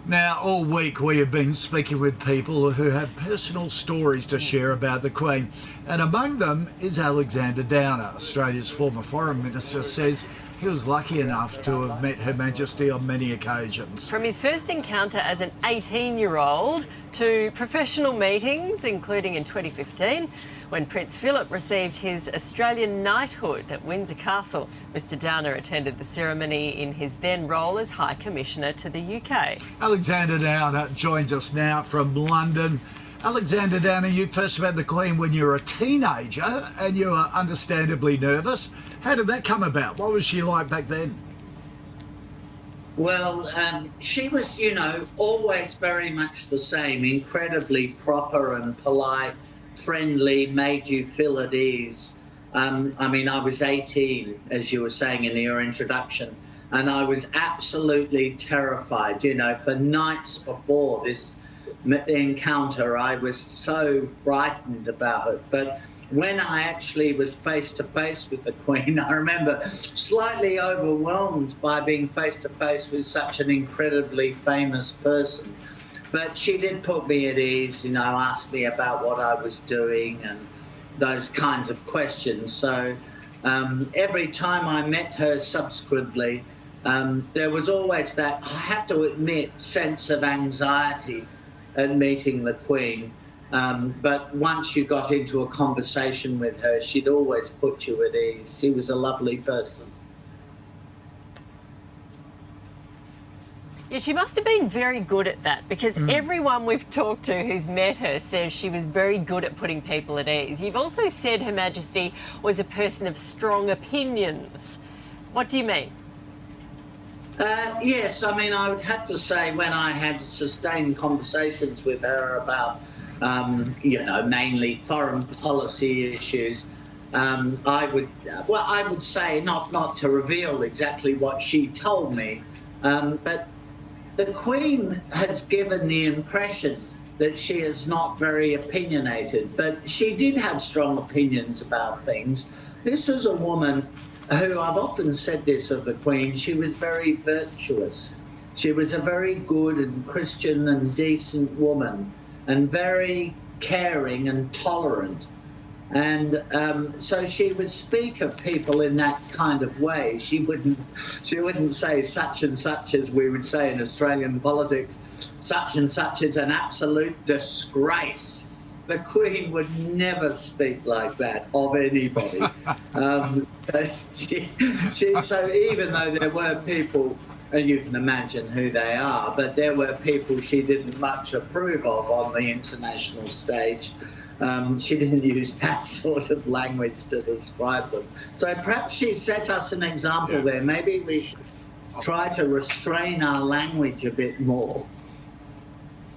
Now, all week we have been speaking with people who have personal stories to share about the Queen, and among them is Alexander Downer. Australia's former Foreign Minister says he was lucky enough to have met Her Majesty on many occasions. From his first encounter as an 18-year-old to professional meetings, including in 2015, when Prince Philip received his Australian knighthood at Windsor Castle. Mr Downer attended the ceremony in his then role as High Commissioner to the UK. Alexander Downer joins us now from London. Alexander Downer, you first met the Queen when you were a teenager and you were understandably nervous. How did that come about? What was she like back then? Well, she was, always very much the same, incredibly proper and polite, friendly, made you feel at ease. I was 18, as you were saying in your introduction, and I was absolutely terrified. For nights before this encounter, I was so frightened about it. But when I actually was face to face with the Queen, I remember slightly overwhelmed by being face to face with such an incredibly famous person. But she did put me at ease, asked me about what I was doing and those kinds of questions. So every time I met her subsequently, there was always that, I have to admit, sense of anxiety at meeting the Queen. But once you got into a conversation with her, she'd always put you at ease. She was a lovely person. Yeah, she must have been very good at that, because everyone we've talked to who's met her says she was very good at putting people at ease. You've also said Her Majesty was a person of strong opinions. What do you mean? Yes, I would have to say when I had sustained conversations with her about, mainly foreign policy issues, I would say, not to reveal exactly what she told me, but the Queen has given the impression that she is not very opinionated, but she did have strong opinions about things. This was a woman who, I've often said this of the Queen, she was very virtuous. She was a very good and Christian and decent woman, and very caring and tolerant. And so she would speak of people in that kind of way. She wouldn't say such and such, as we would say in Australian politics, such and such is an absolute disgrace. The Queen would never speak like that of anybody. So even though there were people, and you can imagine who they are, but there were people she didn't much approve of on the international stage, she didn't use that sort of language to describe them. So perhaps she set us an example there. Maybe we should try to restrain our language a bit more.